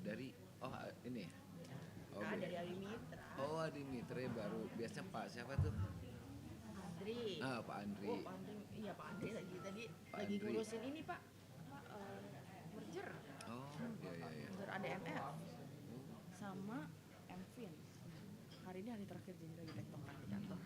Dari ini. Oh, Nah, dari Ali Mitra. Oh, Adi Mitra baru. Biasanya Pak siapa tuh? Andri. Pak Andri. Oh, Pak Andri. Iya, Pak Andri lagi tadi Pak lagi Andri. ngurusin ini, Pak. Apa, merger. Oh, iya iya iya. Merger ADMF sama Mvin. Hari ini hari terakhir jadi lagi tektokan di kantor.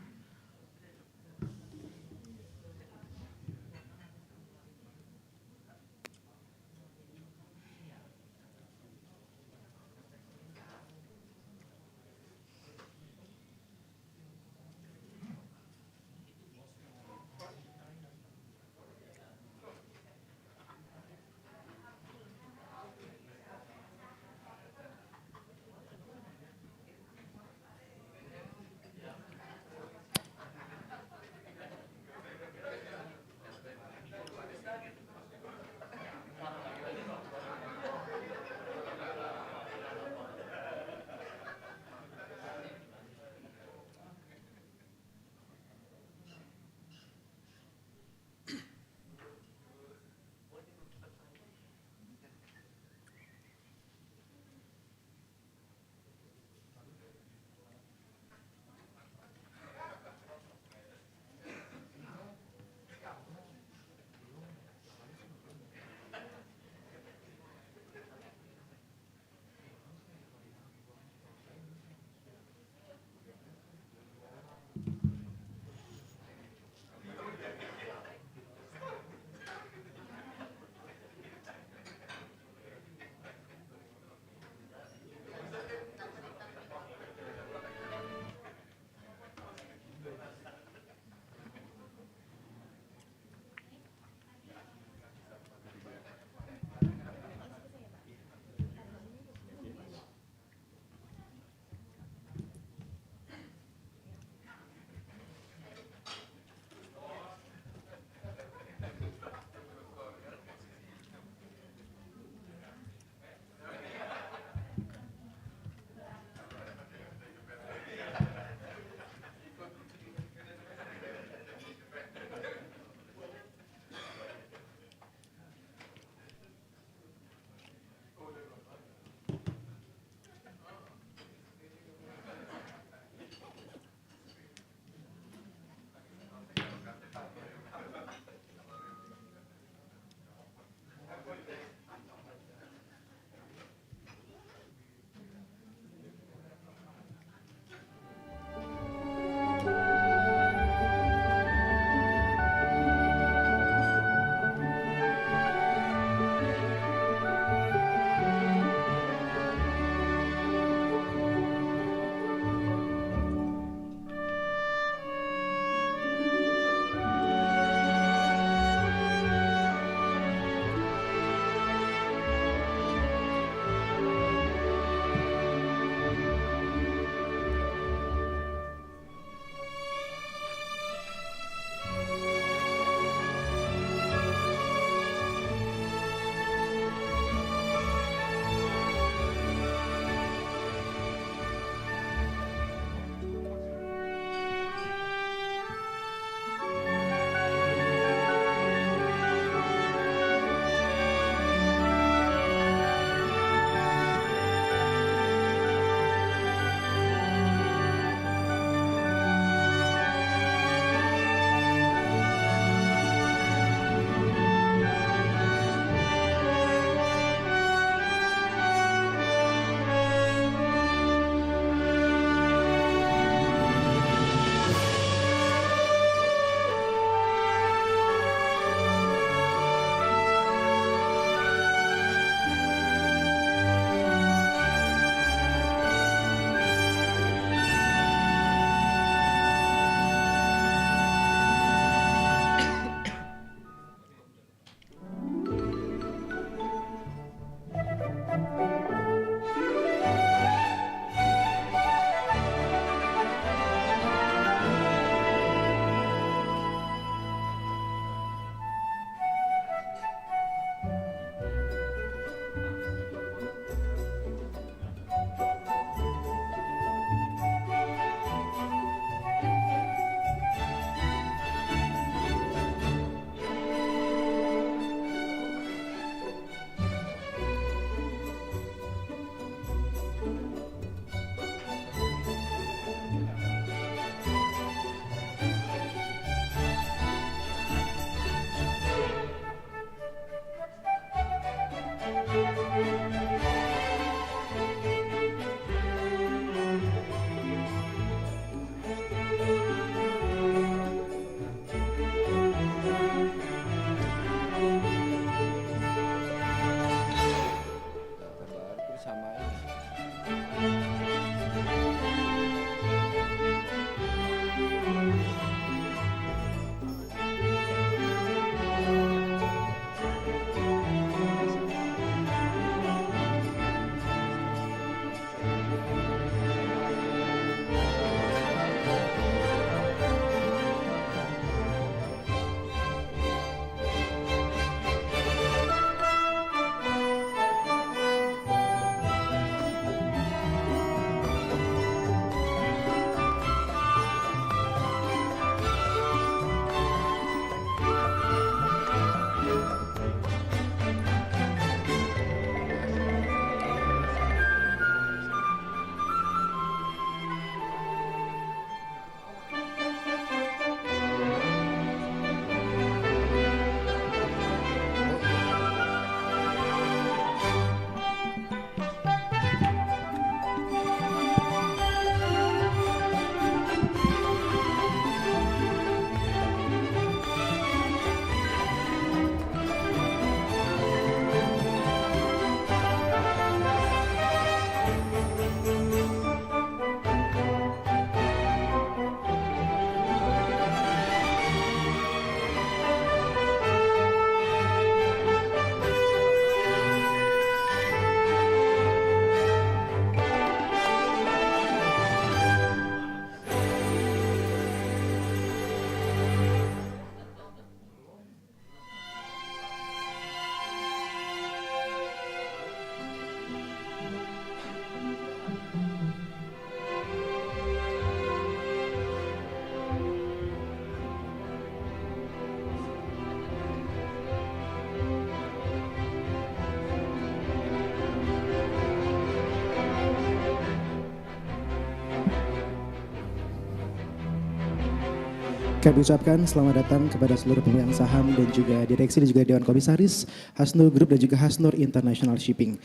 Kami ucapkan selamat datang kepada seluruh pemegang saham dan juga direksi dan juga Dewan Komisaris Hasnur Group dan juga Hasnur International Shipping.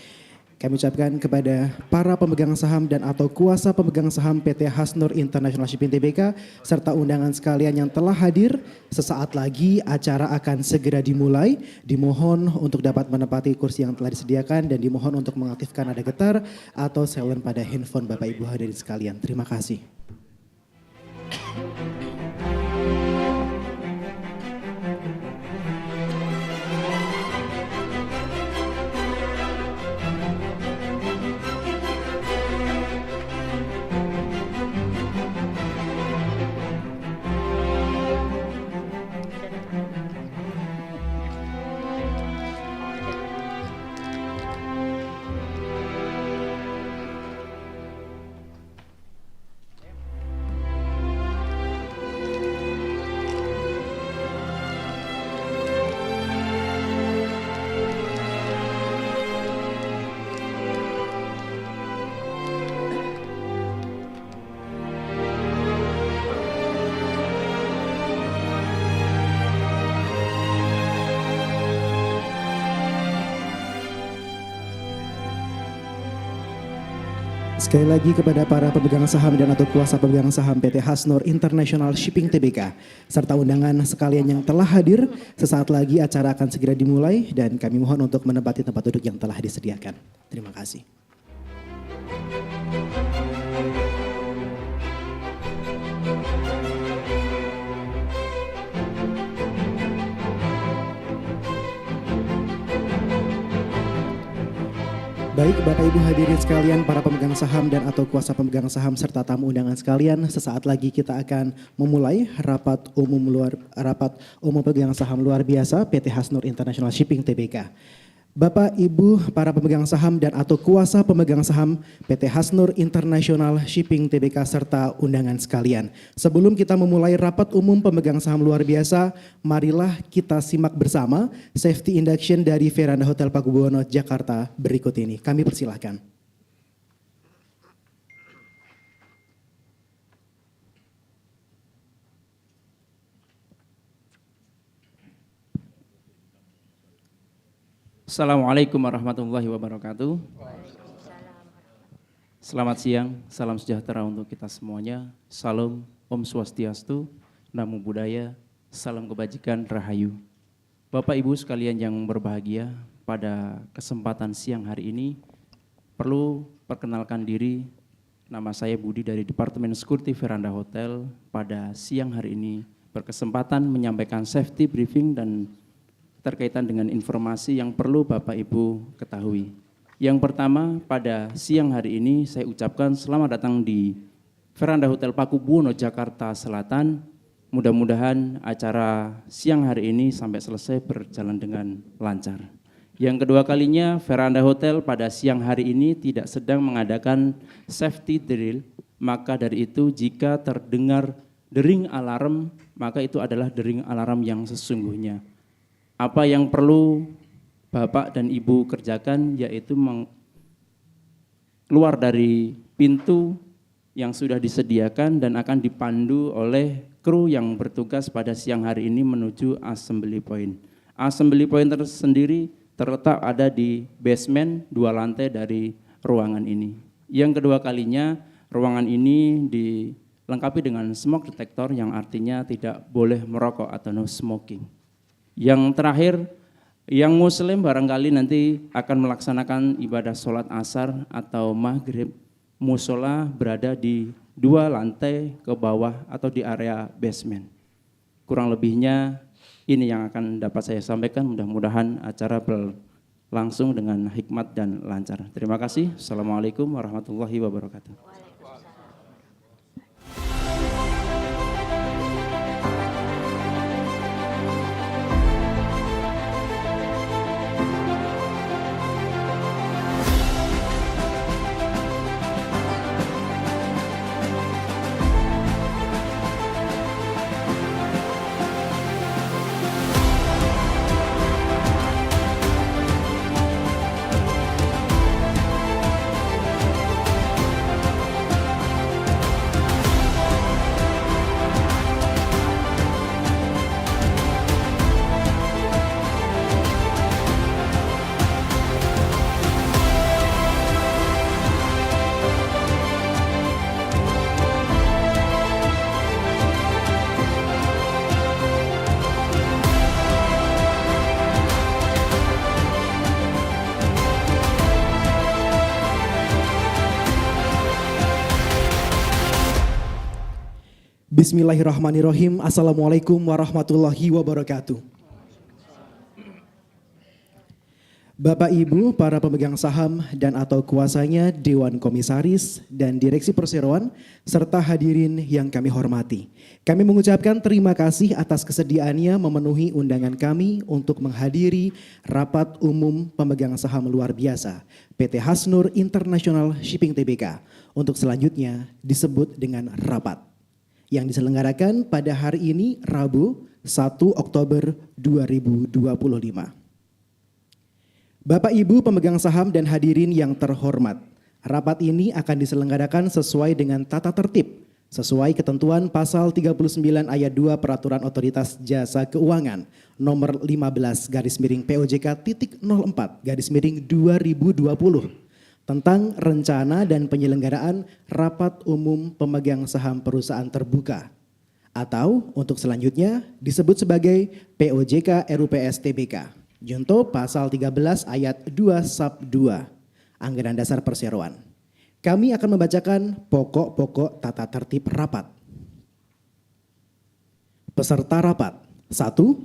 Kami ucapkan kepada para pemegang saham dan atau kuasa pemegang saham PT Hasnur International Shipping Tbk serta undangan sekalian yang telah hadir. Sesaat lagi acara akan segera dimulai. Dimohon untuk dapat menempati kursi yang telah disediakan dan dimohon untuk mengaktifkan nada getar atau silent pada handphone Bapak Ibu hadirin sekalian. Terima kasih. Sekali lagi kepada para pemegang saham dan atau kuasa pemegang saham PT Hasnur International Shipping Tbk serta undangan sekalian yang telah hadir, sesaat lagi acara akan segera dimulai dan kami mohon untuk menempati tempat duduk yang telah disediakan. Terima kasih. Baik Bapak Ibu hadirin sekalian, para pemegang saham dan atau kuasa pemegang saham serta tamu undangan sekalian, sesaat lagi kita akan memulai rapat umum pemegang saham luar biasa PT Hasnur International Shipping Tbk. Bapak, Ibu, para pemegang saham dan atau kuasa pemegang saham PT Hasnur International Shipping Tbk serta undangan sekalian. Sebelum kita memulai rapat umum pemegang saham luar biasa, marilah kita simak bersama safety induction dari Veranda Hotel Pakubuwono, Jakarta berikut ini. Kami persilahkan. Assalamualaikum warahmatullahi wabarakatuh. Selamat siang, salam sejahtera untuk kita semuanya. Salam, Om Swastiastu, Namo Buddhaya, salam kebajikan, Rahayu. Bapak Ibu sekalian yang berbahagia, pada kesempatan siang hari ini perlu perkenalkan diri. Nama saya Budi dari Departemen Security Veranda Hotel. Pada siang hari ini berkesempatan menyampaikan safety briefing dan terkaitan dengan informasi yang perlu Bapak Ibu ketahui. Yang pertama, pada siang hari ini saya ucapkan selamat datang di Veranda Hotel Pakubuwono, Jakarta Selatan. Mudah-mudahan acara siang hari ini sampai selesai berjalan dengan lancar. Yang kedua kalinya, Veranda Hotel pada siang hari ini tidak sedang mengadakan safety drill, maka dari itu jika terdengar dering alarm, maka itu adalah dering alarm yang sesungguhnya. Apa yang perlu Bapak dan Ibu kerjakan yaitu keluar dari pintu yang sudah disediakan dan akan dipandu oleh kru yang bertugas pada siang hari ini menuju assembly point. Assembly point tersendiri terletak ada di basement 2 lantai dari ruangan ini. Yang kedua kalinya ruangan ini dilengkapi dengan smoke detector yang artinya tidak boleh merokok atau no smoking. Yang terakhir, yang muslim barangkali nanti akan melaksanakan ibadah sholat asar atau maghrib, musola berada di 2 lantai ke bawah atau di area basement. Kurang lebihnya ini yang akan dapat saya sampaikan, mudah-mudahan acara berlangsung dengan hikmat dan lancar. Terima kasih. Assalamualaikum warahmatullahi wabarakatuh. Bismillahirrahmanirrahim. Assalamualaikum warahmatullahi wabarakatuh. Bapak Ibu para pemegang saham dan atau kuasanya, Dewan Komisaris dan Direksi Perseroan, serta hadirin yang kami hormati. Kami mengucapkan terima kasih atas kesediaannya memenuhi undangan kami untuk menghadiri Rapat Umum Pemegang Saham Luar Biasa PT Hasnur International Shipping Tbk, untuk selanjutnya disebut dengan Rapat, yang diselenggarakan pada hari ini Rabu 1 Oktober 2025. Bapak Ibu pemegang saham dan hadirin yang terhormat, rapat ini akan diselenggarakan sesuai dengan tata tertib, sesuai ketentuan pasal 39 ayat 2 Peraturan Otoritas Jasa Keuangan nomor 15/POJK.04/2020 tentang rencana dan penyelenggaraan Rapat Umum Pemegang Saham Perusahaan Terbuka, atau untuk selanjutnya disebut sebagai POJK RUPS Tbk. Junto pasal 13 ayat 2 sub 2 Anggaran Dasar Perseroan. Kami akan membacakan pokok-pokok tata tertib rapat. Peserta rapat. 1.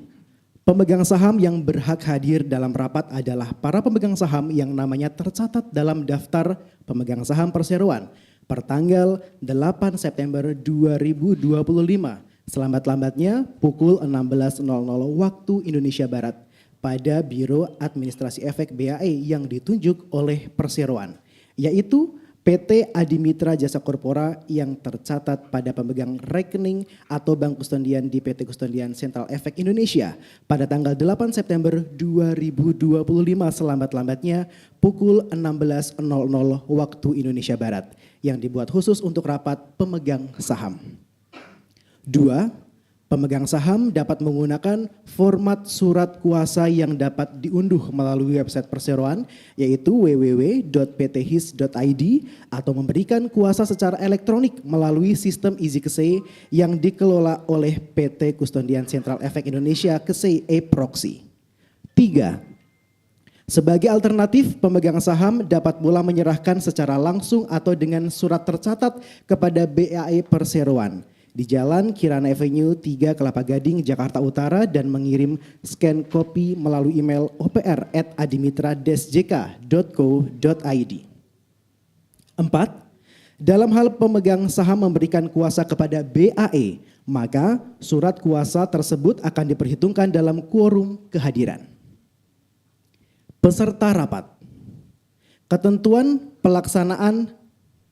Pemegang saham yang berhak hadir dalam rapat adalah para pemegang saham yang namanya tercatat dalam daftar pemegang saham Perseroan pertanggal 8 September 2025 selambat-lambatnya pukul 16.00 waktu Indonesia Barat pada Biro Administrasi Efek BAE yang ditunjuk oleh Perseroan, yaitu PT Adimitra Jasa Korpora yang tercatat pada pemegang rekening atau bank kustodian di PT Kustodian Sentral Efek Indonesia pada tanggal 8 September 2025 selambat-lambatnya pukul 16.00 waktu Indonesia Barat yang dibuat khusus untuk rapat pemegang saham. 2. Pemegang saham dapat menggunakan format surat kuasa yang dapat diunduh melalui website Perseroan, yaitu www.pthis.id, atau memberikan kuasa secara elektronik melalui sistem EasyKSE yang dikelola oleh PT Kustodian Sentral Efek Indonesia KSE e-Proxy. 3. Sebagai alternatif, pemegang saham dapat pula menyerahkan secara langsung atau dengan surat tercatat kepada BAE Perseroan di Jalan Kirana Avenue 3 Kelapa Gading, Jakarta Utara, dan mengirim scan kopi melalui email opr@adimitra-jk.co.id. 4. Dalam hal pemegang saham memberikan kuasa kepada BAE, maka surat kuasa tersebut akan diperhitungkan dalam quorum kehadiran. Peserta rapat. Ketentuan pelaksanaan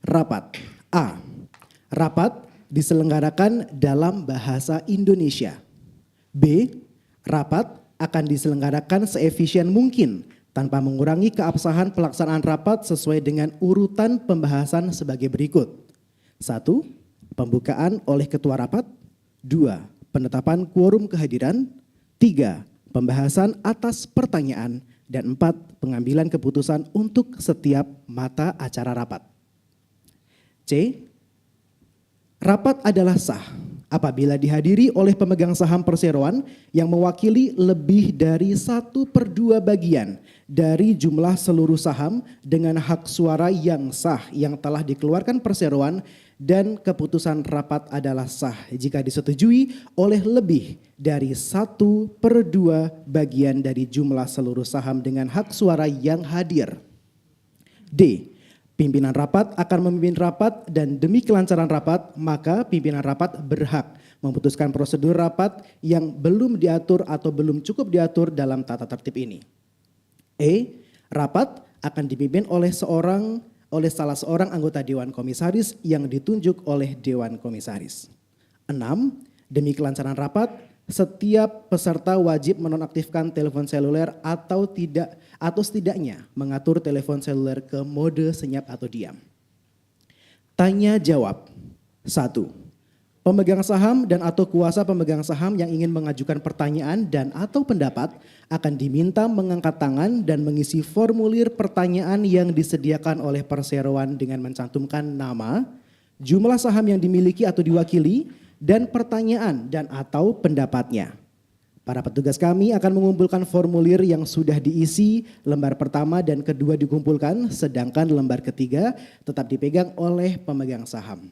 rapat. A. Rapat diselenggarakan dalam bahasa Indonesia. B. Rapat akan diselenggarakan seefisien mungkin tanpa mengurangi keabsahan pelaksanaan rapat sesuai dengan urutan pembahasan sebagai berikut. 1. Pembukaan oleh ketua rapat. 2. Penetapan quorum kehadiran. 3. Pembahasan atas pertanyaan. Dan 4. Pengambilan keputusan untuk setiap mata acara rapat. C. Rapat adalah sah apabila dihadiri oleh pemegang saham Perseroan yang mewakili lebih dari 1/2 bagian dari jumlah seluruh saham dengan hak suara yang sah yang telah dikeluarkan Perseroan, dan keputusan rapat adalah sah jika disetujui oleh lebih dari 1/2 bagian dari jumlah seluruh saham dengan hak suara yang hadir. D. Pimpinan rapat akan memimpin rapat dan demi kelancaran rapat, maka pimpinan rapat berhak memutuskan prosedur rapat yang belum diatur atau belum cukup diatur dalam tata tertib ini. E. Rapat akan dipimpin oleh salah seorang anggota Dewan Komisaris yang ditunjuk oleh Dewan Komisaris. 6. Demi kelancaran rapat, setiap peserta wajib menonaktifkan telepon seluler atau setidaknya mengatur telepon seluler ke mode senyap atau diam. Tanya jawab. 1. Pemegang saham dan atau kuasa pemegang saham yang ingin mengajukan pertanyaan dan atau pendapat akan diminta mengangkat tangan dan mengisi formulir pertanyaan yang disediakan oleh Perseroan dengan mencantumkan nama, jumlah saham yang dimiliki atau diwakili, dan pertanyaan dan atau pendapatnya. Para petugas kami akan mengumpulkan formulir yang sudah diisi, lembar pertama dan kedua dikumpulkan, sedangkan lembar ketiga tetap dipegang oleh pemegang saham.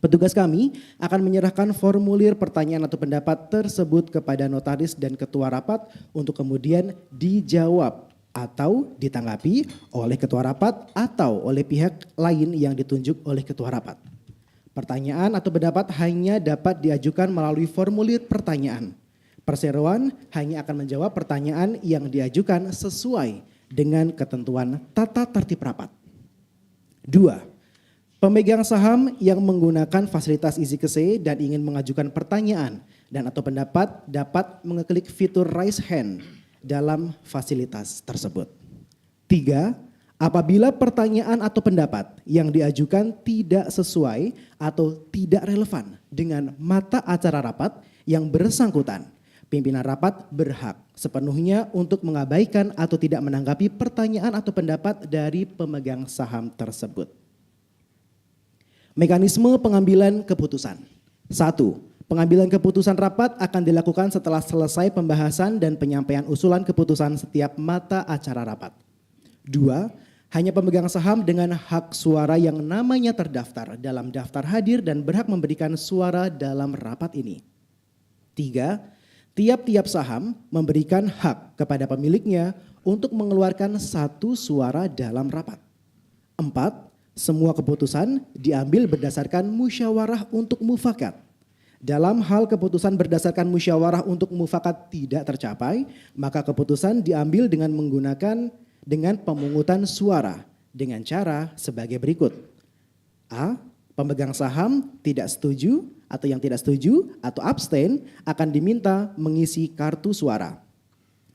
Petugas kami akan menyerahkan formulir pertanyaan atau pendapat tersebut kepada notaris dan ketua rapat untuk kemudian dijawab atau ditanggapi oleh ketua rapat atau oleh pihak lain yang ditunjuk oleh ketua rapat. Pertanyaan atau pendapat hanya dapat diajukan melalui formulir pertanyaan. Perseroan hanya akan menjawab pertanyaan yang diajukan sesuai dengan ketentuan tata tertib rapat. 2. Pemegang saham yang menggunakan fasilitas Easy Kese dan ingin mengajukan pertanyaan dan atau pendapat dapat mengeklik fitur raise hand dalam fasilitas tersebut. 3. Apabila pertanyaan atau pendapat yang diajukan tidak sesuai atau tidak relevan dengan mata acara rapat yang bersangkutan, pimpinan rapat berhak sepenuhnya untuk mengabaikan atau tidak menanggapi pertanyaan atau pendapat dari pemegang saham tersebut. Mekanisme pengambilan keputusan. 1. Pengambilan keputusan rapat akan dilakukan setelah selesai pembahasan dan penyampaian usulan keputusan setiap mata acara rapat. 2. Hanya pemegang saham dengan hak suara yang namanya terdaftar dalam daftar hadir dan berhak memberikan suara dalam rapat ini. 3. Tiap-tiap saham memberikan hak kepada pemiliknya untuk mengeluarkan 1 suara dalam rapat. 4. Semua keputusan diambil berdasarkan musyawarah untuk mufakat. Dalam hal keputusan berdasarkan musyawarah untuk mufakat tidak tercapai, maka keputusan diambil dengan pemungutan suara dengan cara sebagai berikut. A. Pemegang saham tidak setuju atau yang tidak setuju atau abstain akan diminta mengisi kartu suara.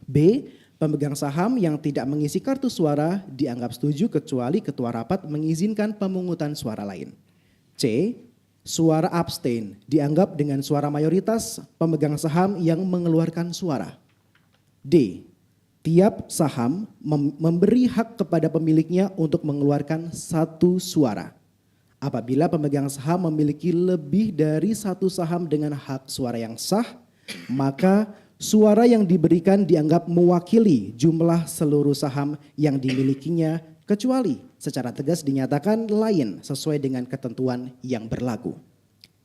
B. Pemegang saham yang tidak mengisi kartu suara dianggap setuju kecuali ketua rapat mengizinkan pemungutan suara lain. C. Suara abstain dianggap dengan suara mayoritas pemegang saham yang mengeluarkan suara. D. Tiap saham memberi hak kepada pemiliknya untuk mengeluarkan 1 suara. Apabila pemegang saham memiliki lebih dari 1 saham dengan hak suara yang sah, maka suara yang diberikan dianggap mewakili jumlah seluruh saham yang dimilikinya kecuali secara tegas dinyatakan lain sesuai dengan ketentuan yang berlaku.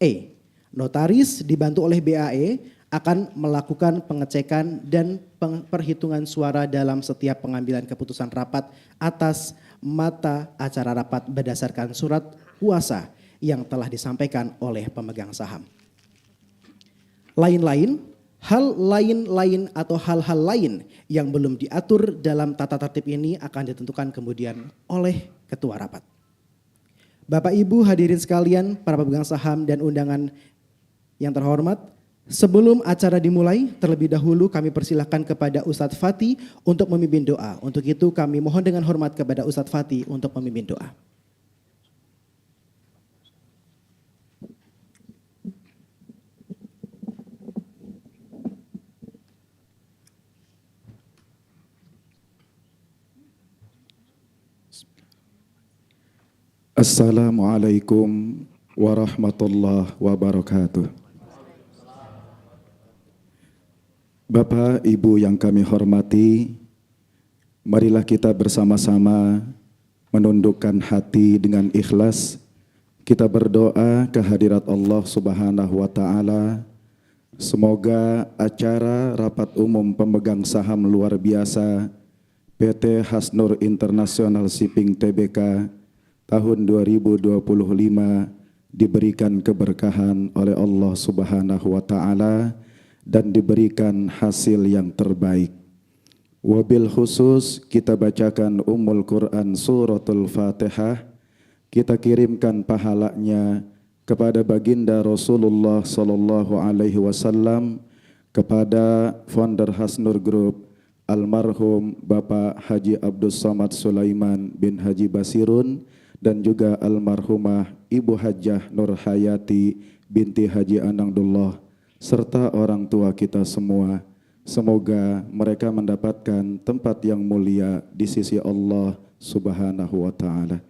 E. Notaris dibantu oleh BAE akan melakukan pengecekan dan perhitungan suara dalam setiap pengambilan keputusan rapat atas mata acara rapat berdasarkan surat kuasa yang telah disampaikan oleh pemegang saham. Hal lain atau hal-hal lain yang belum diatur dalam tata tertib ini akan ditentukan kemudian oleh ketua rapat. Bapak Ibu hadirin sekalian, para pemegang saham dan undangan yang terhormat, sebelum acara dimulai terlebih dahulu kami persilahkan kepada Ustadz Fatih untuk memimpin doa. Untuk itu kami mohon dengan hormat kepada Ustadz Fatih untuk memimpin doa. Assalamualaikum warahmatullahi wabarakatuh. Bapak, Ibu yang kami hormati, marilah kita bersama-sama menundukkan hati dengan ikhlas. Kita berdoa kehadirat Allah Subhanahu wa Ta'ala. Semoga acara rapat umum pemegang saham luar biasa PT Hasnur International Shipping Tbk tahun 2025 diberikan keberkahan oleh Allah Subhanahu wa Ta'ala dan diberikan hasil yang terbaik. Wabil khusus kita bacakan Ummul Quran Suratul Fatihah, kita kirimkan pahalanya kepada baginda Rasulullah sallallahu alaihi wasallam, kepada founder Hasnur Group almarhum Bapak Haji Abdus Samad Sulaiman bin Haji Basirun, dan juga almarhumah Ibu Hajjah Nur Hayati binti Haji Anangdullah, serta orang tua kita semua. Semoga mereka mendapatkan tempat yang mulia di sisi Allah Subhanahu wa Ta'ala.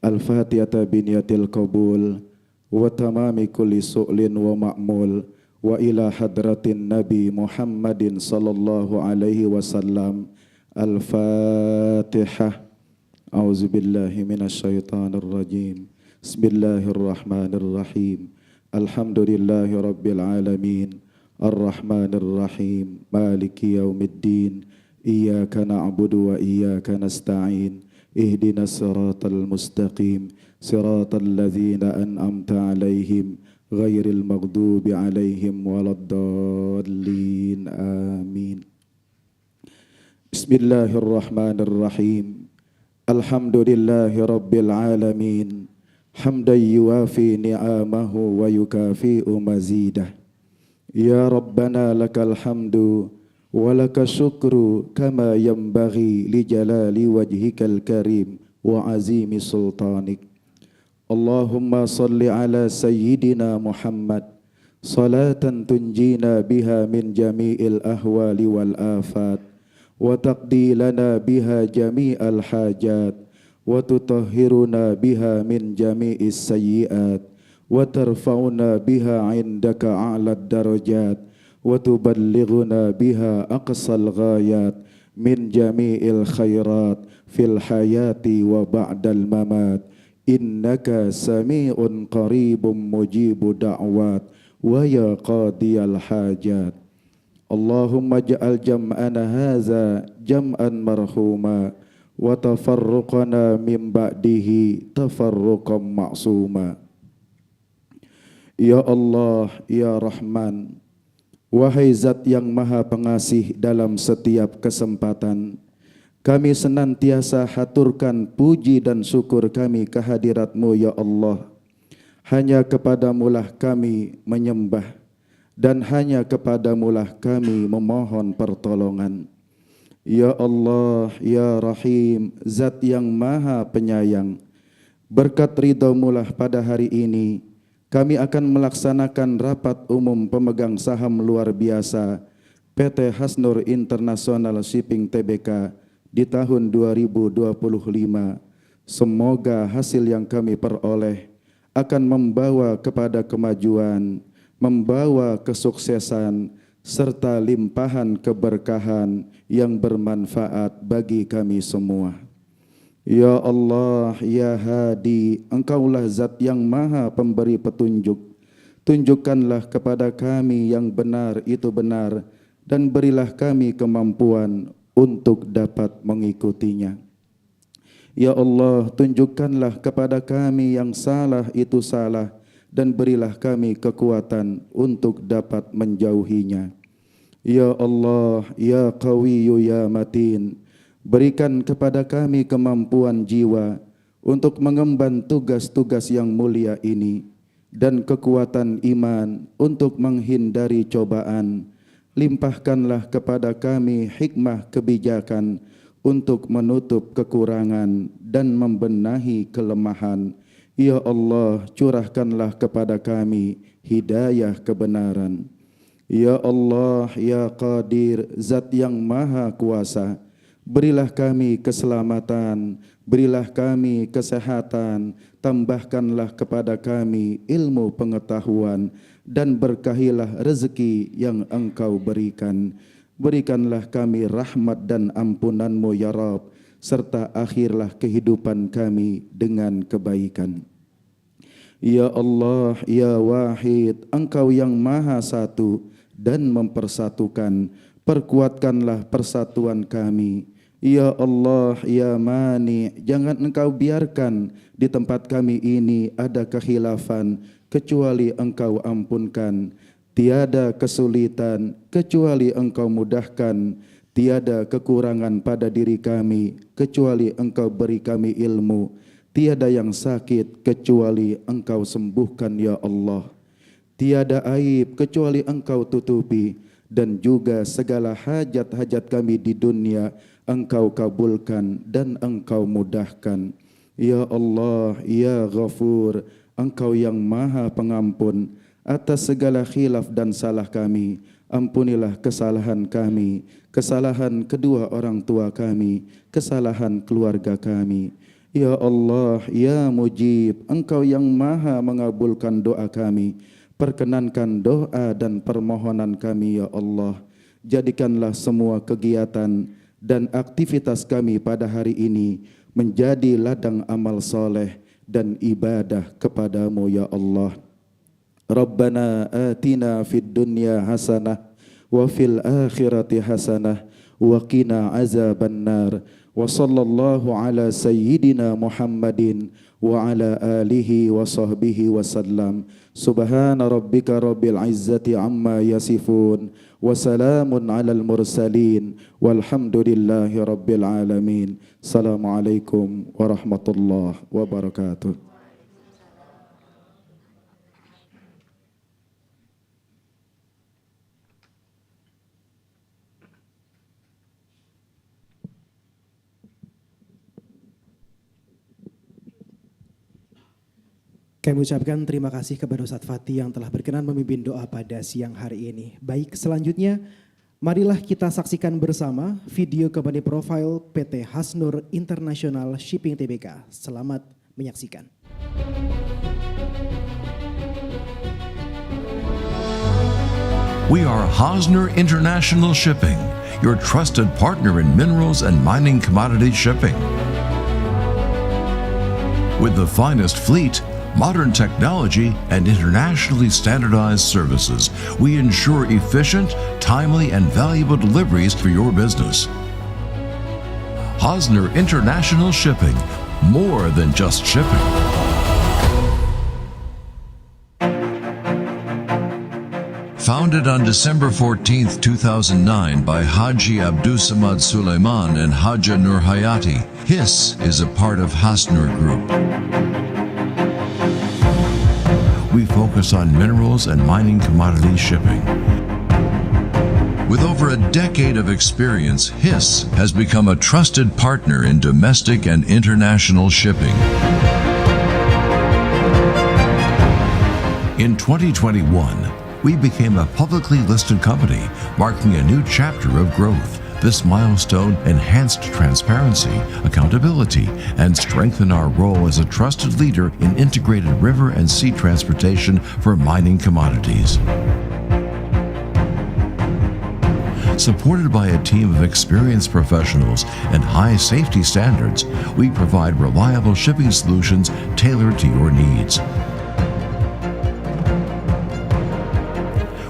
Al-Fatihah biniyatil qabul wa tamami kulli su'lin wa ma'mul wa ila hadratin Nabi Muhammadin sallallahu alaihi wasallam. Al-Fatihah. A'udzu billahi minasyaitonir rajim. Bismillahirrahmanirrahim. Alhamdulillahi rabbil alamin. Ar-Rahmanir-Rahim. Maliki yaumiddin. Iyyaka na'budu wa iyyaka nasta'in. Ihdinas siratal mustaqim. Siratal ladzina an'amta 'alaihim ghairil maghdubi 'alaihim waladdallin. Amin. Bismillahirrahmanirrahim. Alhamdulillahi rabbil alamin. Hamdan yuwafi ni'amahu wa yukafi'u mazidah. Ya Rabbana lakal hamdu wa lakal syukru kama yanbaghi li jalali wajhikal karim wa azimi sultanik. Allahumma salli ala sayyidina Muhammad salatan tunjina biha min jami'il ahwali wal afat wa taqdi lana biha jami'al hajat wa tutahhiruna biha min jami'is sayyiat wa tarfa'una biha 'indaka a'lad darajat wa tuballighuna biha aqsal ghayat min jami'il khairat fil hayati wa ba'dal mamat. Innaka sami'un qaribun mujibu da'wat wa ya qadiyal hajat. Allahumma ja'al jam'ana haza jam'an marhuma wa tafarruqana min ba'dihi tafarruqan ma'suma. Ya Allah, Ya Rahman, wahai Zat yang Maha Pengasih dalam setiap kesempatan, kami senantiasa haturkan puji dan syukur kami kehadirat-Mu ya Allah. Hanya kepadamulah kami menyembah dan hanya kepadamulah kami memohon pertolongan. Ya Allah, Ya Rahim, Zat yang Maha Penyayang, berkat ridha-Mulah pada hari ini kami akan melaksanakan rapat umum pemegang saham luar biasa PT Hasnur International Shipping Tbk di tahun 2025. Semoga hasil yang kami peroleh akan membawa kepada kemajuan, membawa kesuksesan, serta limpahan keberkahan yang bermanfaat bagi kami semua. Ya Allah, Ya Hadi, Engkaulah Zat yang Maha Pemberi petunjuk. Tunjukkanlah kepada kami yang benar itu benar, dan berilah kami kemampuan untuk dapat mengikutinya. Ya Allah, tunjukkanlah kepada kami yang salah itu salah, dan berilah kami kekuatan untuk dapat menjauhinya. Ya Allah, Ya Qawiyyu Ya Matin, berikan kepada kami kemampuan jiwa untuk mengemban tugas-tugas yang mulia ini dan kekuatan iman untuk menghindari cobaan. Limpahkanlah kepada kami hikmah kebijakan untuk menutup kekurangan dan membenahi kelemahan. Ya Allah, curahkanlah kepada kami hidayah kebenaran. Ya Allah, Ya Qadir, Zat yang Maha Kuasa, berilah kami keselamatan, berilah kami kesehatan, tambahkanlah kepada kami ilmu pengetahuan, dan berkahilah rezeki yang Engkau berikan. Berikanlah kami rahmat dan ampunan-Mu ya Rabb, serta akhirlah kehidupan kami dengan kebaikan. Ya Allah, Ya Wahid, Engkau yang Maha Satu dan mempersatukan, perkuatkanlah persatuan kami. Ya Allah, Ya Mani, jangan Engkau biarkan di tempat kami ini ada kekhilafan kecuali Engkau ampunkan. Tiada kesulitan kecuali Engkau mudahkan. Tiada kekurangan pada diri kami kecuali Engkau beri kami ilmu. Tiada yang sakit kecuali Engkau sembuhkan ya Allah. Tiada aib kecuali Engkau tutupi, dan juga segala hajat-hajat kami di dunia Engkau kabulkan dan Engkau mudahkan. Ya Allah, Ya Ghafur, Engkau yang Maha Pengampun atas segala khilaf dan salah kami. Ampunilah kesalahan kami, kesalahan kedua orang tua kami, kesalahan keluarga kami. Ya Allah, Ya Mujib, Engkau yang Maha mengabulkan doa kami. Perkenankan doa dan permohonan kami ya Allah. Jadikanlah semua kegiatan dan aktivitas kami pada hari ini menjadi ladang amal soleh dan ibadah kepadamu ya Allah. Rabbana atina fid dunya hasanah wa fil akhirati hasanah wa qina azabannar. Wa sallallahu ala sayyidina Muhammadin wa ala alihi wa sahbihi wa sallam. Subhana rabbika rabbil izzati amma yasifun wa salamun alal mursalin walhamdulillahi rabbil alamin. Assalamualaikum warahmatullahi wabarakatuh. Kami ucapkan terima kasih kepada Ustadz Fatih yang telah berkenan memimpin doa pada siang hari ini. Baik, selanjutnya marilah kita saksikan bersama video company profile PT Hasnur International Shipping Tbk. Selamat menyaksikan. We are Hasnur International Shipping, your trusted partner in minerals and mining commodity shipping. With the finest fleet, modern technology, and internationally standardized services, we ensure efficient, timely, and valuable deliveries for your business. Hasnur International Shipping, more than just shipping. Founded on December 14, 2009 by Haji Abdusamad Sulaiman and Haja Nur Hayati, HIS is a part of Hasnur Group. We focus on minerals and mining commodity shipping. With over a decade of experience, HIS has become a trusted partner in domestic and international shipping. In 2021, we became a publicly listed company, marking a new chapter of growth. This milestone enhanced transparency, accountability, and strengthened our role as a trusted leader in integrated river and sea transportation for mining commodities. Supported by a team of experienced professionals and high safety standards, we provide reliable shipping solutions tailored to your needs.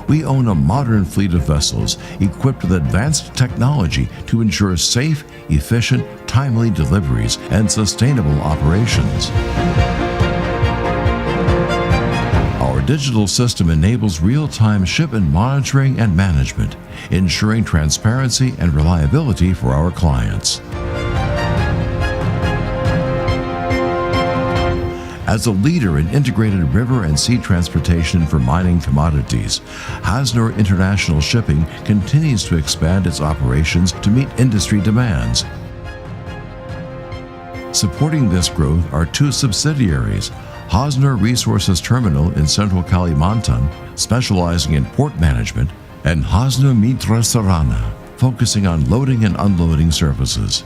We own a modern fleet of vessels equipped with advanced technology to ensure safe, efficient, timely deliveries and sustainable operations. Our digital system enables real-time shipment monitoring and management, ensuring transparency and reliability for our clients. As a leader in integrated river and sea transportation for mining commodities, Hasnur International Shipping continues to expand its operations to meet industry demands. Supporting this growth are two subsidiaries, Hasnur Resources Terminal in Central Kalimantan, specializing in port management, and Hasnur Mitra Sarana, focusing on loading and unloading services.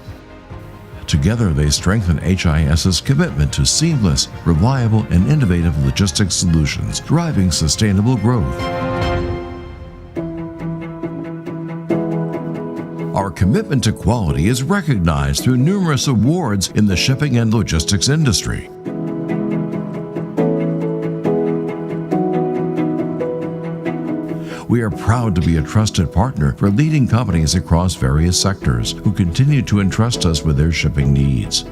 Together, they strengthen HIS's commitment to seamless, reliable, and innovative logistics solutions, driving sustainable growth. Our commitment to quality is recognized through numerous awards in the shipping and logistics industry. We are proud to be a trusted partner for leading companies across various sectors who continue to entrust us with their shipping needs.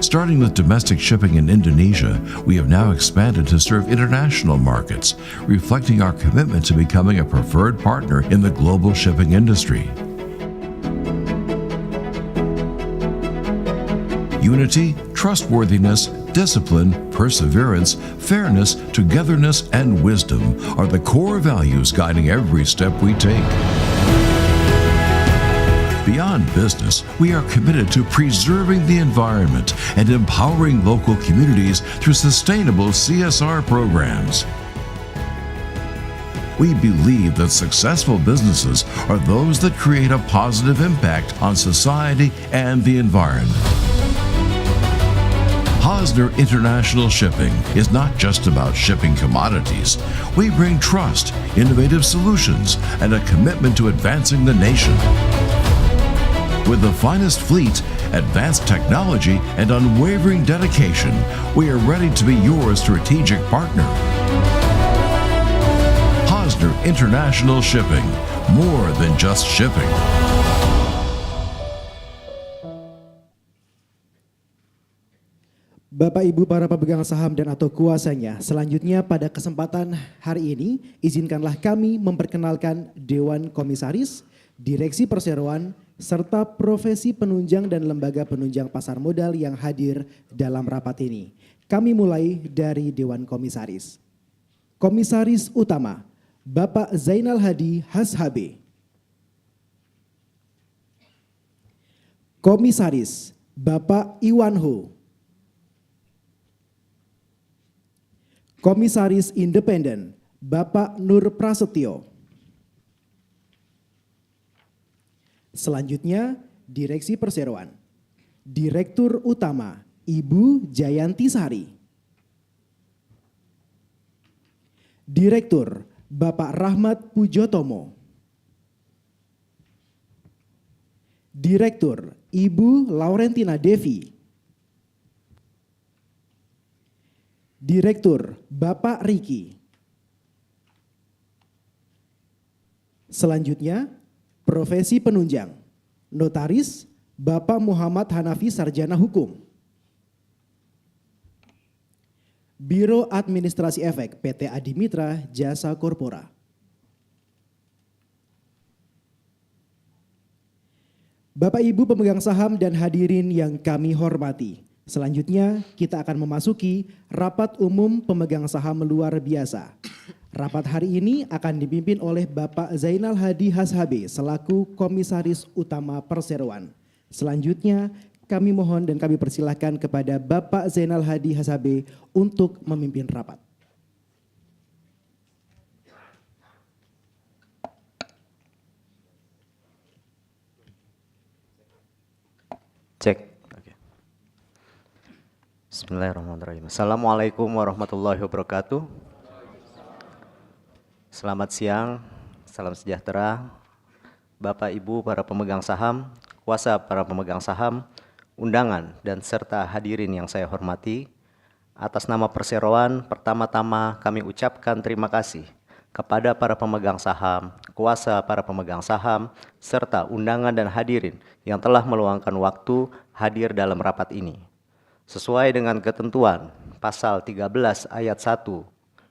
Starting with domestic shipping in Indonesia, we have now expanded to serve international markets, reflecting our commitment to becoming a preferred partner in the global shipping industry. Unity, trustworthiness, discipline, perseverance, fairness, togetherness, and wisdom are the core values guiding every step we take. Beyond business, we are committed to preserving the environment and empowering local communities through sustainable CSR programs. We believe that successful businesses are those that create a positive impact on society and the environment. Hasnur International Shipping is not just about shipping commodities. We bring trust, innovative solutions, and a commitment to advancing the nation. With the finest fleet, advanced technology, and unwavering dedication, we are ready to be your strategic partner. Hosner International Shipping, more than just shipping. Bapak Ibu para pemegang saham dan atau kuasanya, selanjutnya pada kesempatan hari ini, izinkanlah kami memperkenalkan Dewan Komisaris, Direksi Perseroan, serta profesi penunjang dan lembaga penunjang pasar modal yang hadir dalam rapat ini. Kami mulai dari Dewan Komisaris. Komisaris Utama, Bapak Zainal Hadi Hashabe. Komisaris, Bapak Iwan Ho. Komisaris Independen, Bapak Nur Prasetyo. Selanjutnya, Direksi Perseroan. Direktur Utama, Ibu Jayanti Sari. Direktur, Bapak Rahmat Pujotomo. Direktur, Ibu Laurentina Devi. Direktur, Bapak Riki. Selanjutnya, profesi penunjang. Notaris, Bapak Muhammad Hanafi Sarjana Hukum. Biro Administrasi Efek PT Adimitra Jasa Korpora. Bapak Ibu pemegang saham dan hadirin yang kami hormati. Selanjutnya kita akan memasuki rapat umum pemegang saham luar biasa. Rapat hari ini akan dipimpin oleh Bapak Zainal Hadi Hashabe selaku Komisaris Utama Perseroan. Selanjutnya kami mohon dan kami persilahkan kepada Bapak Zainal Hadi Hashabe untuk memimpin rapat. Cek. Bismillahirrahmanirrahim. Assalamualaikum warahmatullahi wabarakatuh. Selamat siang, salam sejahtera. Bapak Ibu para pemegang saham, kuasa para pemegang saham, undangan dan serta hadirin yang saya hormati. Atas nama Perseroan, pertama-tama kami ucapkan terima kasih kepada para pemegang saham, kuasa para pemegang saham, serta undangan dan hadirin yang telah meluangkan waktu hadir dalam rapat ini. Sesuai dengan ketentuan pasal 13 ayat 1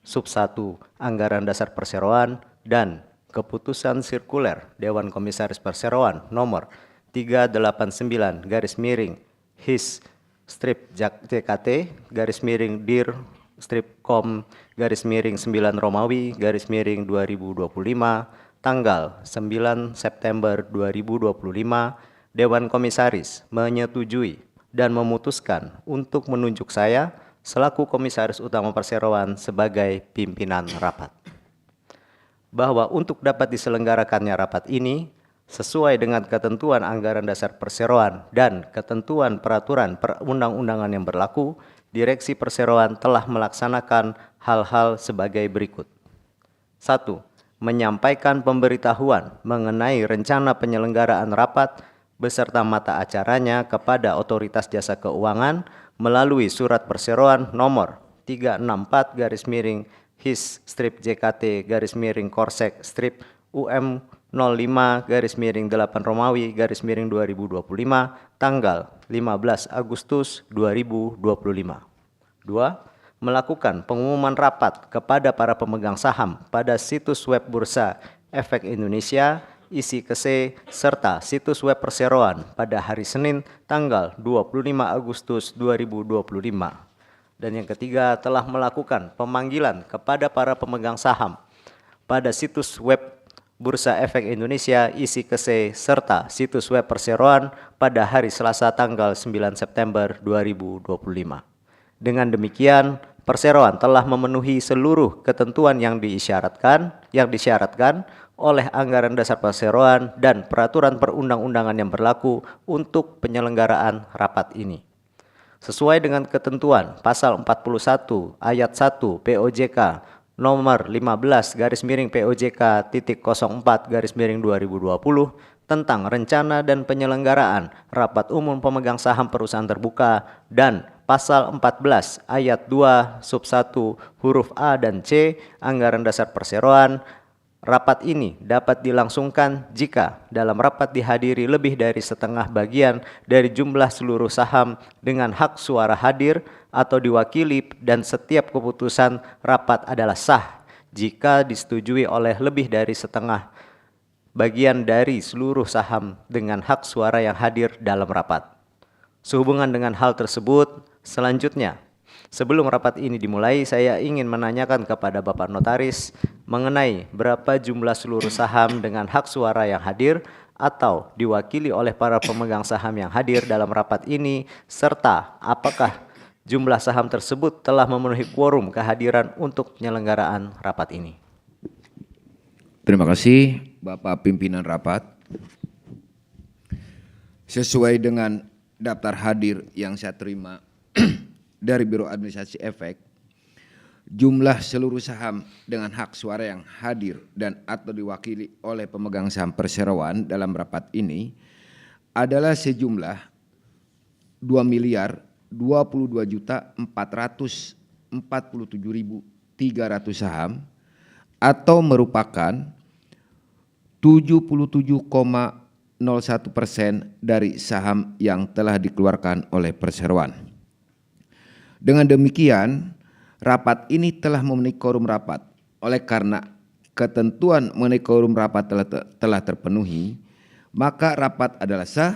sub 1 Anggaran Dasar Perseroan dan Keputusan Sirkuler Dewan Komisaris Perseroan nomor 389 garis miring HIS strip JKT garis miring DIR strip KOM garis miring 9 Romawi garis miring 2025 tanggal 9 September 2025 Dewan Komisaris menyetujui dan memutuskan untuk menunjuk saya selaku Komisaris Utama Perseroan sebagai pimpinan rapat. Bahwa untuk dapat diselenggarakannya rapat ini, sesuai dengan ketentuan Anggaran Dasar Perseroan dan ketentuan peraturan perundang-undangan yang berlaku, Direksi Perseroan telah melaksanakan hal-hal sebagai berikut. 1. Menyampaikan pemberitahuan mengenai rencana penyelenggaraan rapat beserta mata acaranya kepada Otoritas Jasa Keuangan melalui surat Perseroan nomor 364 garis miring HIS strip JKT garis miring Korsek strip UM 05 garis miring 8 Romawi garis miring 2025 tanggal 15 Agustus 2025. 2. Melakukan pengumuman rapat kepada para pemegang saham pada situs web Bursa Efek Indonesia isi KC serta situs web Perseroan pada hari Senin tanggal 25 Agustus 2025. Dan yang ketiga telah melakukan pemanggilan kepada para pemegang saham pada situs web Bursa Efek Indonesia isi KC serta situs web Perseroan pada hari Selasa tanggal 9 September 2025. Dengan demikian, Perseroan telah memenuhi seluruh ketentuan yang disyaratkan oleh Anggaran Dasar Perseroan dan peraturan perundang-undangan yang berlaku untuk penyelenggaraan rapat ini. Sesuai dengan ketentuan pasal 41 ayat 1 POJK nomor 15 garis miring POJK titik 04 garis miring 2020 tentang rencana dan penyelenggaraan rapat umum pemegang saham perusahaan terbuka dan pasal 14 ayat 2 sub 1 huruf A dan C Anggaran Dasar Perseroan. Rapat ini dapat dilangsungkan jika dalam rapat dihadiri lebih dari setengah bagian dari jumlah seluruh saham dengan hak suara hadir atau diwakili, dan setiap keputusan rapat adalah sah jika disetujui oleh lebih dari setengah bagian dari seluruh saham dengan hak suara yang hadir dalam rapat. Sehubungan dengan hal tersebut, selanjutnya, sebelum rapat ini dimulai, saya ingin menanyakan kepada Bapak Notaris mengenai berapa jumlah seluruh saham dengan hak suara yang hadir atau diwakili oleh para pemegang saham yang hadir dalam rapat ini, serta apakah jumlah saham tersebut telah memenuhi quorum kehadiran untuk penyelenggaraan rapat ini. Terima kasih Bapak Pimpinan Rapat. Sesuai dengan daftar hadir yang saya terima dari Biro Administrasi Efek, jumlah seluruh saham dengan hak suara yang hadir dan atau diwakili oleh pemegang saham perseroan dalam rapat ini adalah sejumlah 2.022.447.300 saham atau merupakan 77,01% dari saham yang telah dikeluarkan oleh perseroan. Dengan demikian, rapat ini telah memenuhi quorum rapat. Oleh karena ketentuan mengenai quorum rapat telah terpenuhi, maka rapat adalah sah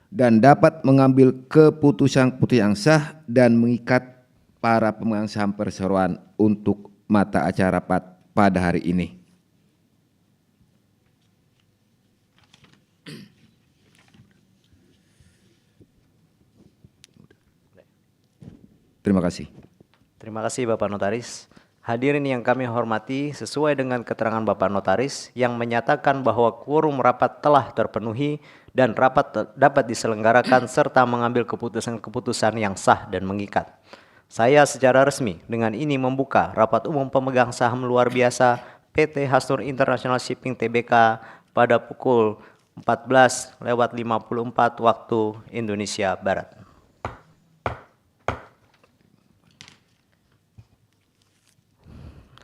dan dapat mengambil keputusan-keputusan yang sah dan mengikat para pemegang saham perseroan untuk mata acara rapat pada hari ini. Terima kasih. Terima kasih Bapak Notaris. Hadirin yang kami hormati, sesuai dengan keterangan Bapak Notaris yang menyatakan bahwa quorum rapat telah terpenuhi dan rapat dapat diselenggarakan serta mengambil keputusan-keputusan yang sah dan mengikat. Saya secara resmi dengan ini membuka rapat umum pemegang saham luar biasa PT Hasnur International Shipping Tbk pada pukul 14.54 waktu Indonesia Barat.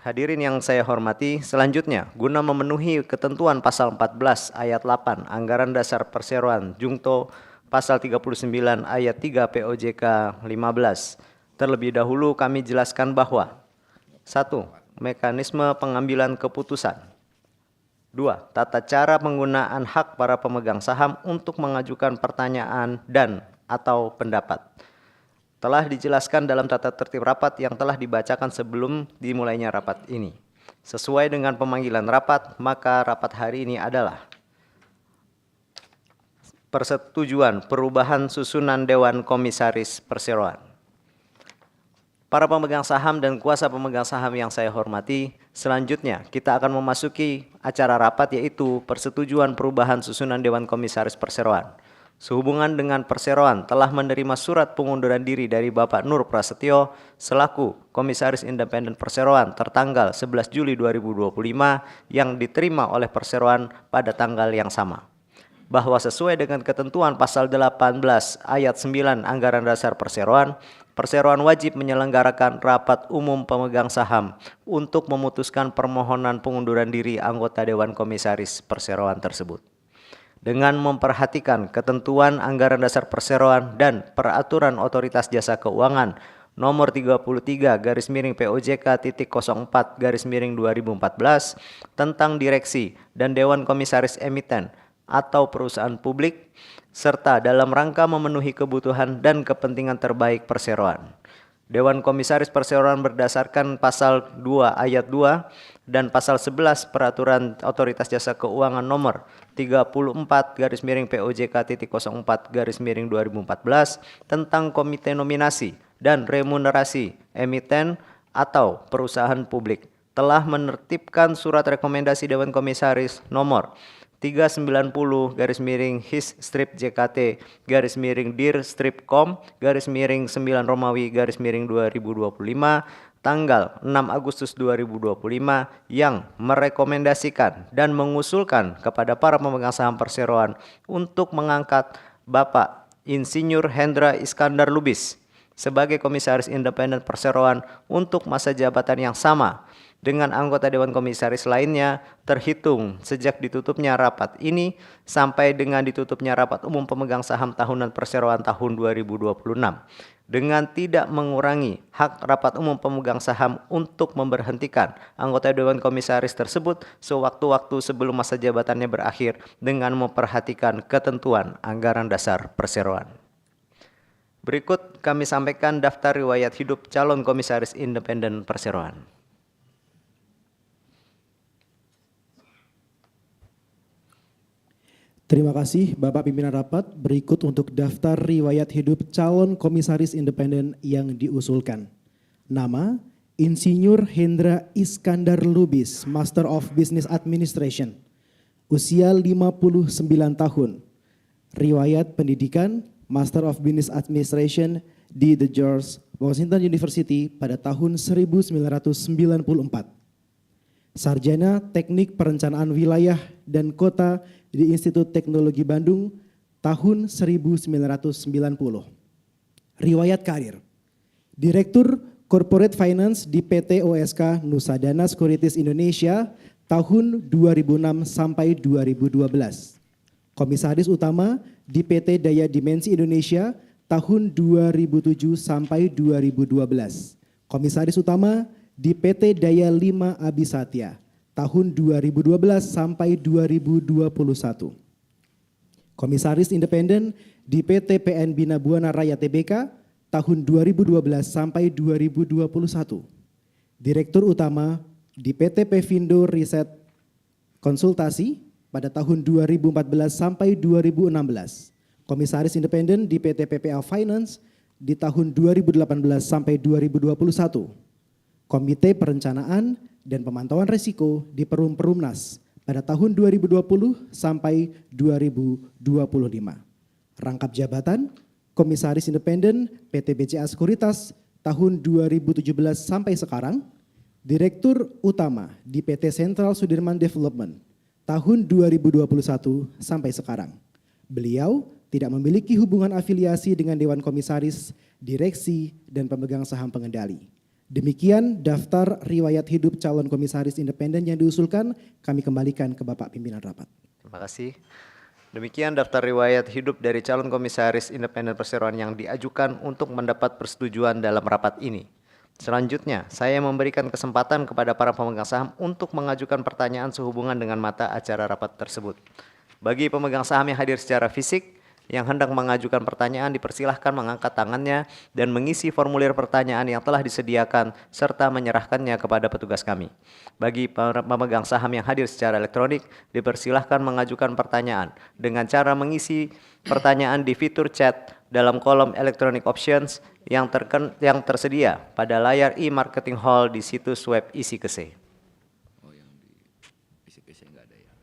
Hadirin yang saya hormati, selanjutnya guna memenuhi ketentuan pasal 14 ayat 8 Anggaran Dasar Perseroan Jungto pasal 39 ayat 3 POJK 15. Terlebih dahulu kami jelaskan bahwa 1. Mekanisme pengambilan keputusan. 2. Tata cara penggunaan hak para pemegang saham untuk mengajukan pertanyaan dan atau pendapat. Telah dijelaskan dalam tata tertib rapat yang telah dibacakan sebelum dimulainya rapat ini. Sesuai dengan pemanggilan rapat, maka rapat hari ini adalah persetujuan perubahan susunan Dewan Komisaris Perseroan. Para pemegang saham dan kuasa pemegang saham yang saya hormati, selanjutnya kita akan memasuki acara rapat, yaitu persetujuan perubahan susunan Dewan Komisaris Perseroan. Sehubungan dengan Perseroan telah menerima surat pengunduran diri dari Bapak Nur Prasetyo selaku Komisaris Independen Perseroan tertanggal 11 Juli 2025 yang diterima oleh Perseroan pada tanggal yang sama. Bahwa sesuai dengan ketentuan pasal 18 ayat 9 Anggaran Dasar Perseroan, Perseroan wajib menyelenggarakan rapat umum pemegang saham untuk memutuskan permohonan pengunduran diri anggota Dewan Komisaris Perseroan tersebut. Dengan memperhatikan ketentuan Anggaran Dasar Perseroan dan Peraturan Otoritas Jasa Keuangan nomor 33/POJK.04/2014 tentang direksi dan Dewan Komisaris Emiten atau perusahaan publik, serta dalam rangka memenuhi kebutuhan dan kepentingan terbaik Perseroan. Dewan Komisaris Perseroan berdasarkan pasal 2 ayat 2 dan pasal 11 Peraturan Otoritas Jasa Keuangan nomor 34/POJK.04/2014 tentang Komite Nominasi dan Remunerasi Emiten atau Perusahaan Publik telah menertibkan surat rekomendasi Dewan Komisaris nomor 390-HIS-JKT-DIR-COM-9 Romawi-2025 tanggal 6 Agustus 2025 yang merekomendasikan dan mengusulkan kepada para pemegang saham perseroan untuk mengangkat Bapak Insinyur Hendra Iskandar Lubis sebagai Komisaris Independen Perseroan untuk masa jabatan yang sama dengan anggota Dewan Komisaris lainnya terhitung sejak ditutupnya rapat ini sampai dengan ditutupnya rapat umum pemegang saham tahunan perseroan tahun 2026 dengan tidak mengurangi hak rapat umum pemegang saham untuk memberhentikan anggota Dewan Komisaris tersebut sewaktu-waktu sebelum masa jabatannya berakhir dengan memperhatikan ketentuan anggaran dasar perseroan. Berikut kami sampaikan daftar riwayat hidup calon Komisaris Independen Perseroan. Terima kasih Bapak Pimpinan Rapat. Berikut untuk daftar riwayat hidup calon komisaris independen yang diusulkan. Nama, Insinyur Hendra Iskandar Lubis, Master of Business Administration. Usia 59 tahun. Riwayat pendidikan, Master of Business Administration di The George Washington University pada tahun 1994. Sarjana Teknik Perencanaan Wilayah dan Kota di Institut Teknologi Bandung tahun 1990. Riwayat karir. Direktur Corporate Finance di PT OSK Nusadana Securities Indonesia tahun 2006 sampai 2012. Komisaris utama di PT Daya Dimensi Indonesia tahun 2007 sampai 2012. Komisaris utama di PT Daya 5 Abisatya tahun 2012 sampai 2021. Komisaris independen di PT PN Bina Buana Raya Tbk tahun 2012 sampai 2021. Direktur utama di PT Pevindo Riset Konsultasi pada tahun 2014 sampai 2016. Komisaris independen di PT PPA Finance di tahun 2018 sampai 2021. Komite Perencanaan dan Pemantauan Risiko di Perum Perumnas pada tahun 2020 sampai 2025. Rangkap jabatan Komisaris Independen PT BCA Sekuritas tahun 2017 sampai sekarang. Direktur Utama di PT Central Sudirman Development tahun 2021 sampai sekarang. Beliau tidak memiliki hubungan afiliasi dengan Dewan Komisaris, Direksi, dan pemegang saham pengendali. Demikian daftar riwayat hidup calon komisaris independen yang diusulkan. Kami kembalikan ke Bapak Pimpinan Rapat. Terima kasih. Demikian daftar riwayat hidup dari calon komisaris independen perseroan yang diajukan untuk mendapat persetujuan dalam rapat ini. Selanjutnya, saya memberikan kesempatan kepada para pemegang saham untuk mengajukan pertanyaan sehubungan dengan mata acara rapat tersebut. Bagi pemegang saham yang hadir secara fisik, yang hendak mengajukan pertanyaan dipersilahkan mengangkat tangannya dan mengisi formulir pertanyaan yang telah disediakan serta menyerahkannya kepada petugas kami. Bagi pemegang saham yang hadir secara elektronik, dipersilahkan mengajukan pertanyaan dengan cara mengisi pertanyaan di fitur chat dalam kolom electronic options yang tersedia pada layar e-marketing hall di situs web ISIKESE. Oh, yang di ISIKESE enggak ada ya.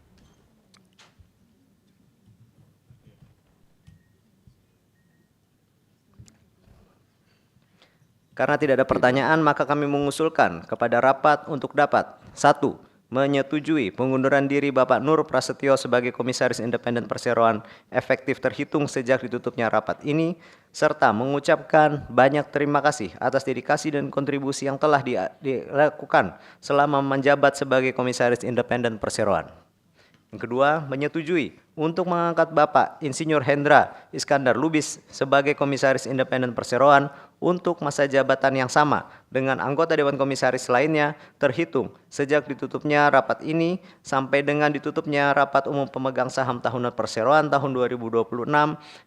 Karena tidak ada pertanyaan, maka kami mengusulkan kepada rapat untuk dapat 1. Menyetujui pengunduran diri Bapak Nur Prasetyo sebagai Komisaris Independen Perseroan efektif terhitung sejak ditutupnya rapat ini, serta mengucapkan banyak terima kasih atas dedikasi dan kontribusi yang telah dilakukan selama menjabat sebagai Komisaris Independen Perseroan. Yang kedua, menyetujui untuk mengangkat Bapak Insinyur Hendra Iskandar Lubis sebagai Komisaris Independen Perseroan untuk masa jabatan yang sama dengan anggota Dewan Komisaris lainnya terhitung sejak ditutupnya rapat ini sampai dengan ditutupnya rapat umum pemegang saham tahunan perseroan tahun 2026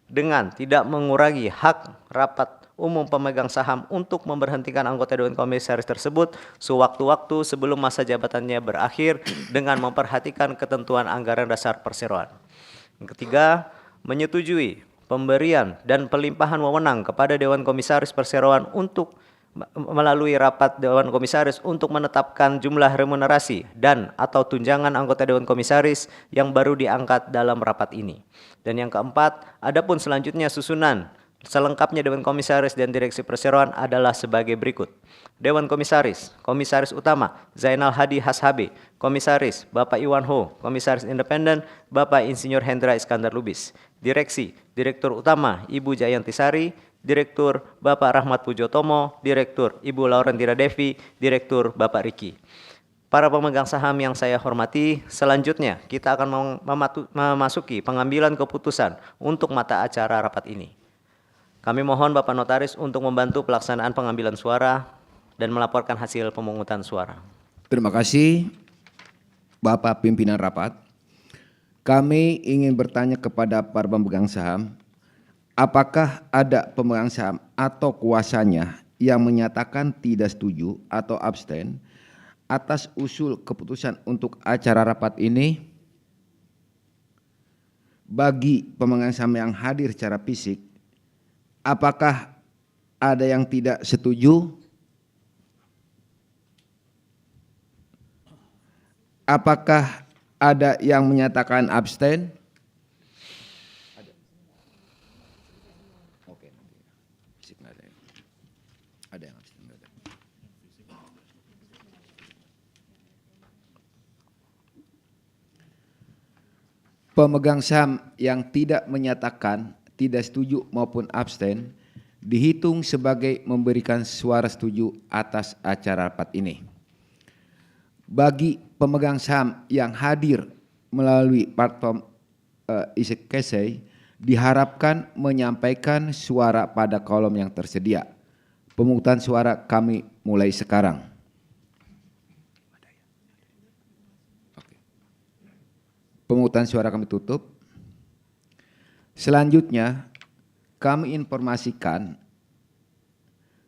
dengan tidak mengurangi hak rapat umum pemegang saham untuk memberhentikan anggota Dewan Komisaris tersebut sewaktu-waktu sebelum masa jabatannya berakhir dengan memperhatikan ketentuan anggaran dasar perseroan. Yang ketiga, menyetujui pemberian dan pelimpahan wewenang kepada Dewan Komisaris Perseroan untuk melalui rapat Dewan Komisaris untuk menetapkan jumlah remunerasi dan atau tunjangan anggota Dewan Komisaris yang baru diangkat dalam rapat ini. Dan yang keempat, adapun selanjutnya susunan Selengkapnya Dewan Komisaris dan Direksi Perseroan adalah sebagai berikut. Dewan Komisaris, Komisaris Utama Zainal Hadi Hashabe, Komisaris Bapak Iwan Ho, Komisaris Independen Bapak Insinyur Hendra Iskandar Lubis, Direksi, Direktur Utama Ibu Jayanti Sari, Direktur Bapak Rahmat Pujotomo, Direktur Ibu Laurentira Devi, Direktur Bapak Riki. Para pemegang saham yang saya hormati, selanjutnya kita akan memasuki pengambilan keputusan untuk mata acara rapat ini. Kami mohon Bapak Notaris untuk membantu pelaksanaan pengambilan suara dan melaporkan hasil pemungutan suara. Terima kasih Bapak Pimpinan Rapat. Kami ingin bertanya kepada para pemegang saham, apakah ada pemegang saham atau kuasanya yang menyatakan tidak setuju atau abstain atas usul keputusan untuk acara rapat ini? Bagi pemegang saham yang hadir secara fisik, apakah ada yang tidak setuju? Apakah ada yang menyatakan abstain? Oke, ada yang abstain. Pemegang saham yang tidak menyatakan tidak setuju maupun abstain dihitung sebagai memberikan suara setuju atas acara rapat ini. Bagi pemegang saham yang hadir melalui platform e-Kesei diharapkan menyampaikan suara pada kolom yang tersedia. Pemungutan suara kami mulai sekarang. Pemungutan suara kami tutup. Selanjutnya kami informasikan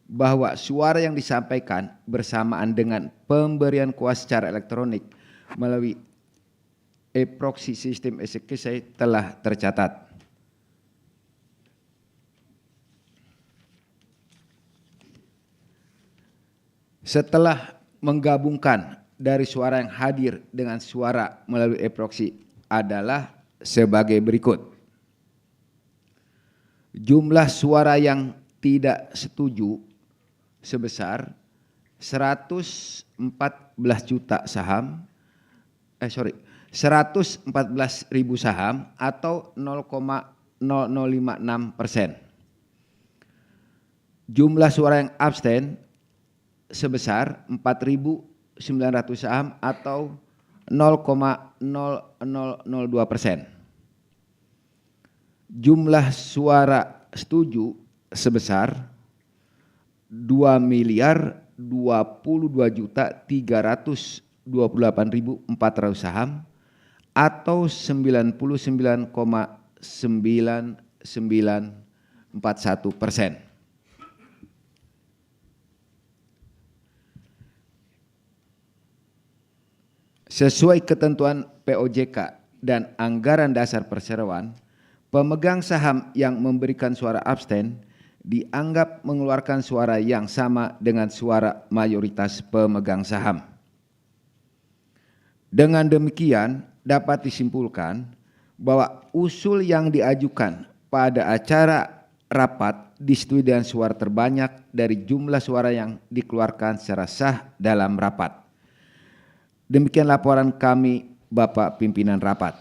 bahwa suara yang disampaikan bersamaan dengan pemberian kuasa secara elektronik melalui e-proxy sistem e-Kesei telah tercatat. Setelah menggabungkan dari suara yang hadir dengan suara melalui e-proxy adalah sebagai berikut. Jumlah suara yang tidak setuju sebesar 114 juta saham, 114.000 saham atau 0,0056%. Jumlah suara yang abstain sebesar 4.900 saham atau 0,0002%. Jumlah suara setuju sebesar 2.022.328.400 saham atau 99,9941%. Sesuai ketentuan POJK dan anggaran dasar perseroan, pemegang saham yang memberikan suara abstain dianggap mengeluarkan suara yang sama dengan suara mayoritas pemegang saham. Dengan demikian dapat disimpulkan bahwa usul yang diajukan pada acara rapat disetujui dengan suara terbanyak dari jumlah suara yang dikeluarkan secara sah dalam rapat. Demikian laporan kami, Bapak Pimpinan Rapat.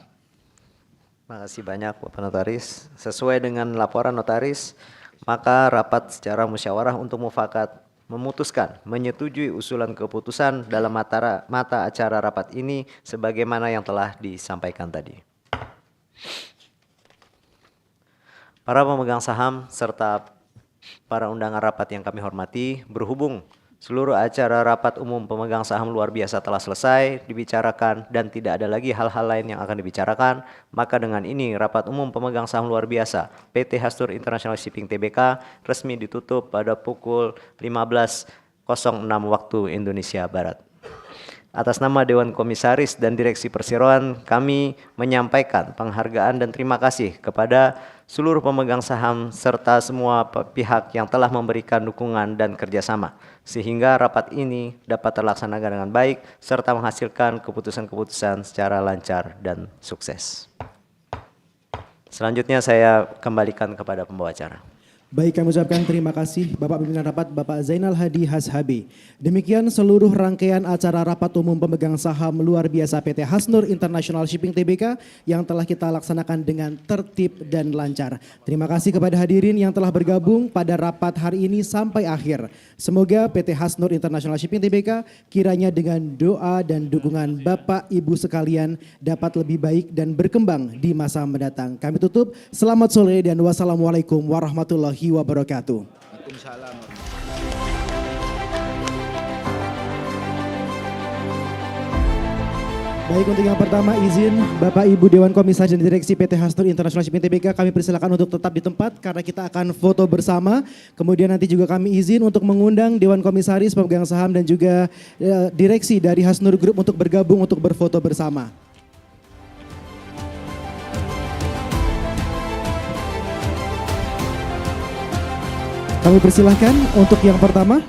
Terima kasih banyak Bapak Notaris. Sesuai dengan laporan Notaris, maka rapat secara musyawarah untuk mufakat memutuskan menyetujui usulan keputusan dalam mata acara rapat ini sebagaimana yang telah disampaikan tadi. Para pemegang saham serta para undangan rapat yang kami hormati, berhubung seluruh acara rapat umum pemegang saham luar biasa telah selesai dibicarakan dan tidak ada lagi hal-hal lain yang akan dibicarakan, maka dengan ini rapat umum pemegang saham luar biasa PT Hastur International Shipping Tbk resmi ditutup pada pukul 15.06 waktu Indonesia Barat. Atas nama Dewan Komisaris dan Direksi Perseroan, kami menyampaikan penghargaan dan terima kasih kepada seluruh pemegang saham serta semua pihak yang telah memberikan dukungan dan kerjasama, sehingga rapat ini dapat terlaksanakan dengan baik serta menghasilkan keputusan-keputusan secara lancar dan sukses. Selanjutnya saya kembalikan kepada pembawa acara. Baik, kami ucapkan terima kasih Bapak Pimpinan Rapat, Bapak Zainal Hadi Hashabi. Demikian seluruh rangkaian acara Rapat Umum Pemegang Saham Luar Biasa PT Hasnur International Shipping Tbk yang telah kita laksanakan dengan tertib dan lancar. Terima kasih kepada hadirin yang telah bergabung pada rapat hari ini sampai akhir. Semoga PT Hasnur International Shipping Tbk kiranya dengan doa dan dukungan Bapak Ibu sekalian dapat lebih baik dan berkembang di masa mendatang. Kami tutup, selamat sore dan wassalamualaikum warahmatullahi wabarakatuh. Waalaikumsalam. Baik, untuk yang pertama izin Bapak Ibu Dewan Komisaris dan Direksi PT Hasnur International Shipping Tbk kami persilakan untuk tetap di tempat karena kita akan foto bersama. Kemudian nanti juga kami izin untuk mengundang Dewan Komisaris, pemegang saham dan juga direksi dari Hasnur Group untuk bergabung untuk berfoto bersama. Kami persilahkan untuk yang pertama.